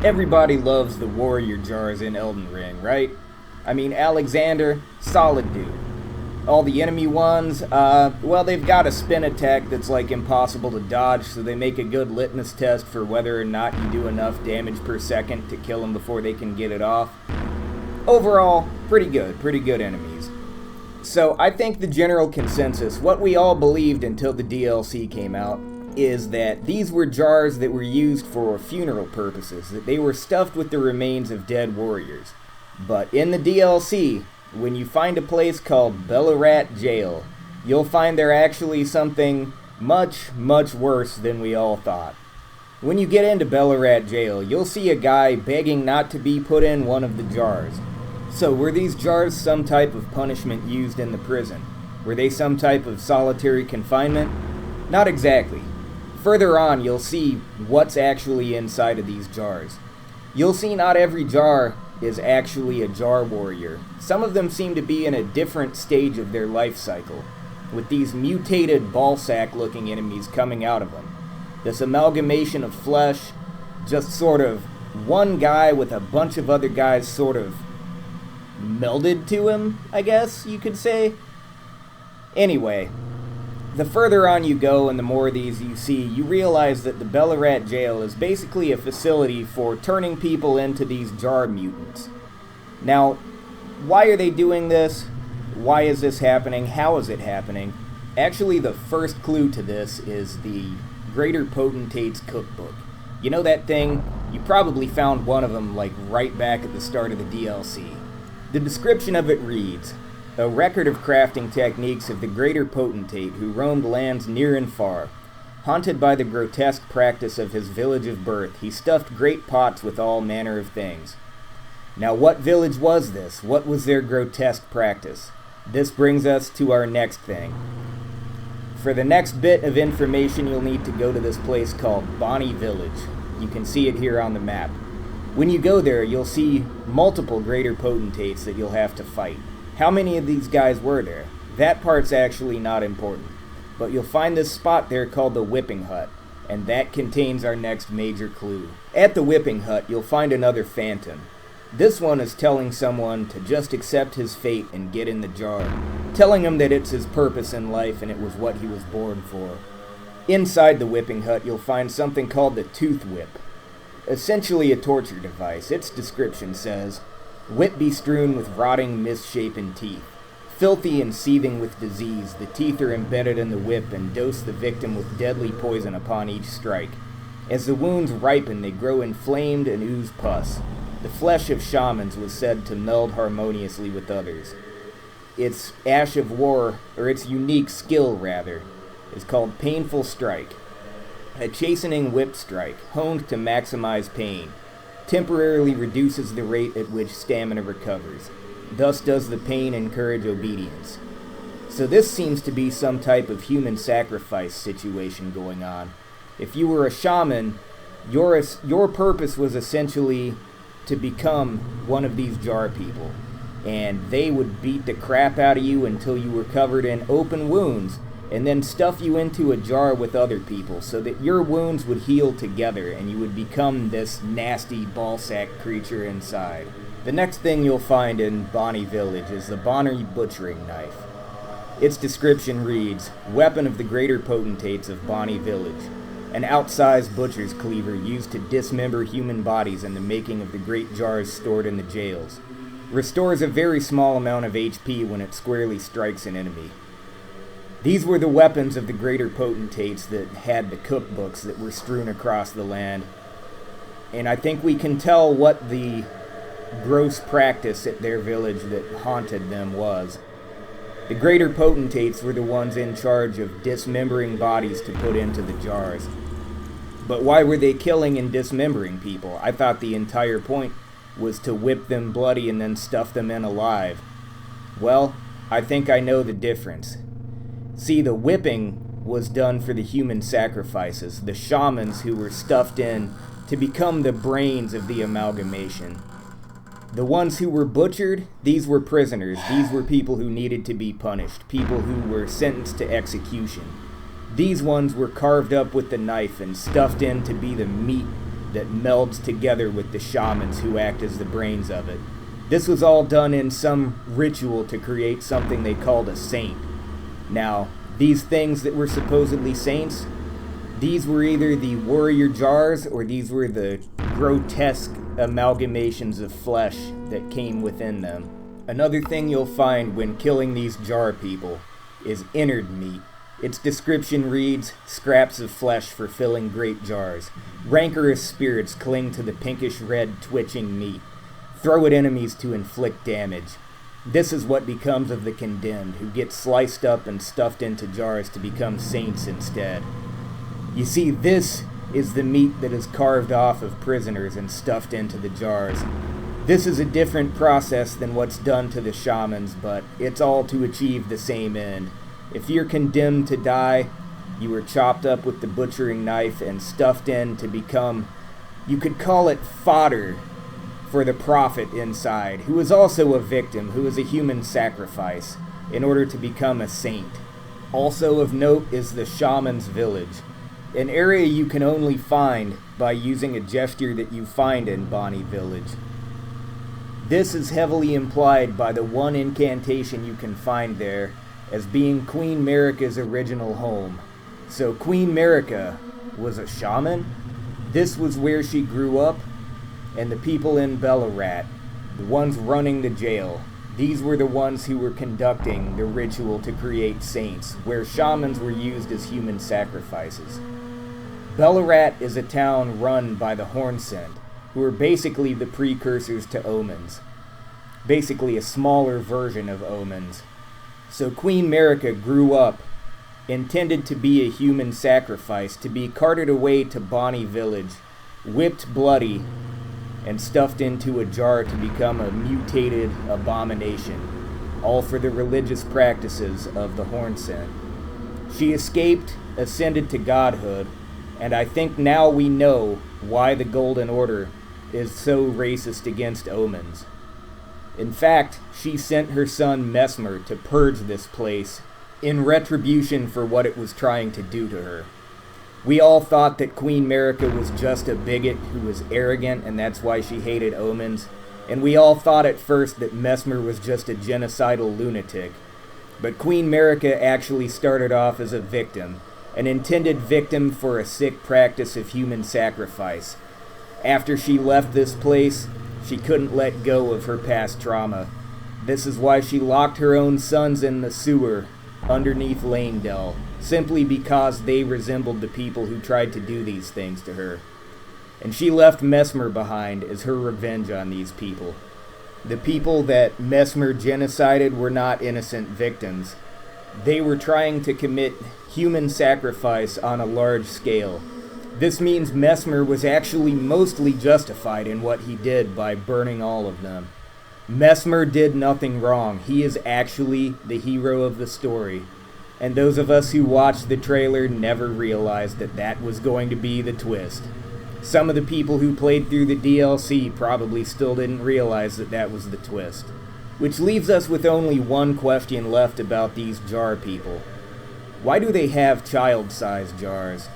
Everybody loves the warrior jars in Elden Ring, right? I mean, Alexander, solid dude. All the enemy ones, well, they've got a spin attack that's like impossible to dodge, so they make a good litmus test for whether or not you do enough damage per second to kill them before they can get it off. Overall, pretty good enemies. So I think the general consensus, what we all believed until the DLC came out, is that these were jars that were used for funeral purposes, that they were stuffed with the remains of dead warriors. But in the DLC, when you find a place called Bellarat Jail, you'll find they're actually something much worse than we all thought. When you get into Bellarat Jail, you'll see a guy begging not to be put in one of the jars. So were these jars some type of punishment used in the prison? Were they some type of solitary confinement? Not exactly. Further on, you'll see what's actually inside of these jars. You'll see not every jar is actually a jar warrior. Some of them seem to be in a different stage of their life cycle, with these mutated ballsack-looking enemies coming out of them. This amalgamation of flesh, just sort of one guy with a bunch of other guys sort of melded to him, I guess you could say. Anyway, the further on you go and the more of these you see, you realize that the Bellarat Jail is basically a facility for turning people into these jar mutants. Now, why are they doing this? Why is this happening? How is it happening? Actually, the first clue to this is the Greater Potentate's Cookbook. You know that thing? You probably found one of them like right back at the start of the DLC. The description of it reads, "A record of crafting techniques of the Greater Potentate who roamed lands near and far. Haunted by the grotesque practice of his village of birth, he stuffed great pots with all manner of things." Now what village was this? What was their grotesque practice? This brings us to our next thing. For the next bit of information, you'll need to go to this place called Bonnie Village. You can see it here on the map. When you go there, you'll see multiple Greater Potentates that you'll have to fight. How many of these guys were there? That part's actually not important. But you'll find this spot there called the Whipping Hut, and that contains our next major clue. At the Whipping Hut, you'll find another phantom. This one is telling someone to just accept his fate and get in the jar, telling him that it's his purpose in life and it was what he was born for. Inside the Whipping Hut, you'll find something called the Tooth Whip, essentially a torture device. Its description says, "Whip be strewn with rotting, misshapen teeth. Filthy and seething with disease, the teeth are embedded in the whip and dose the victim with deadly poison upon each strike. As the wounds ripen, they grow inflamed and ooze pus. The flesh of shamans was said to meld harmoniously with others. Its ash of war, or its unique skill rather, is called Painful Strike. A chastening whip strike, honed to maximize pain, temporarily reduces the rate at which stamina recovers. Thus does the pain encourage obedience." So this seems to be some type of human sacrifice situation going on. If you were a shaman, your purpose was essentially to become one of these jar people. And they would beat the crap out of you until you were covered in open wounds, and then stuff you into a jar with other people so that your wounds would heal together and you would become this nasty ballsack creature inside. The next thing you'll find in Bonnie Village is the Bonnie Butchering Knife. Its description reads, "Weapon of the Greater Potentates of Bonnie Village. An outsized butcher's cleaver used to dismember human bodies in the making of the great jars stored in the jails. Restores a very small amount of HP when it squarely strikes an enemy." These were the weapons of the Greater Potentates that had the cookbooks that were strewn across the land. And I think we can tell what the gross practice at their village that haunted them was. The Greater Potentates were the ones in charge of dismembering bodies to put into the jars. But why were they killing and dismembering people? I thought the entire point was to whip them bloody and then stuff them in alive. Well, I think I know the difference. See, the whipping was done for the human sacrifices, the shamans who were stuffed in to become the brains of the amalgamation. The ones who were butchered, these were prisoners. These were people who needed to be punished, people who were sentenced to execution. These ones were carved up with the knife and stuffed in to be the meat that melds together with the shamans who act as the brains of it. This was all done in some ritual to create something they called a saint. Now, these things that were supposedly saints, these were either the warrior jars or these were the grotesque amalgamations of flesh that came within them. Another thing you'll find when killing these jar people is innard meat. Its description reads, scraps of flesh for filling great jars. Rancorous spirits cling to the pinkish-red twitching meat. Throw at enemies to inflict damage. This is what becomes of the condemned, who get sliced up and stuffed into jars to become saints instead. You see, this is the meat that is carved off of prisoners and stuffed into the jars. This is a different process than what's done to the shamans, but it's all to achieve the same end. If you're condemned to die, you were chopped up with the butchering knife and stuffed in to become, you could call it fodder for the prophet inside, who is also a victim, who is a human sacrifice, in order to become a saint. Also of note is the shaman's village, an area you can only find by using a gesture that you find in Bonnie Village. This is heavily implied by the one incantation you can find there as being Queen Marika's original home. So Queen Marika was a shaman? This was where she grew up? And the people in Ballarat, the ones running the jail, these were the ones who were conducting the ritual to create saints, where shamans were used as human sacrifices. Ballarat is a town run by the Hornsent, who are basically the precursors to omens. Basically a smaller version of omens. So Queen Marika grew up, intended to be a human sacrifice, to be carted away to Bonnie Village, whipped bloody, and stuffed into a jar to become a mutated abomination, all for the religious practices of the Hornsent. She escaped, ascended to godhood, and I think now we know why the Golden Order is so racist against omens. In fact, she sent her son Mesmer to purge this place in retribution for what it was trying to do to her. We all thought that Queen Marika was just a bigot who was arrogant, and that's why she hated omens. And we all thought at first that Mesmer was just a genocidal lunatic. But Queen Marika actually started off as a victim, an intended victim for a sick practice of human sacrifice. After she left this place, she couldn't let go of her past trauma. This is why she locked her own sons in the sewer underneath Lanedell, simply because they resembled the people who tried to do these things to her. And she left Mesmer behind as her revenge on these people. The people that Mesmer genocided were not innocent victims. They were trying to commit human sacrifice on a large scale. This means Mesmer was actually mostly justified in what he did by burning all of them. Mesmer did nothing wrong. He is actually the hero of the story. And those of us who watched the trailer never realized that that was going to be the twist. Some of the people who played through the DLC probably still didn't realize that that was the twist. Which leaves us with only one question left about these jar people. Why do they have child-sized jars?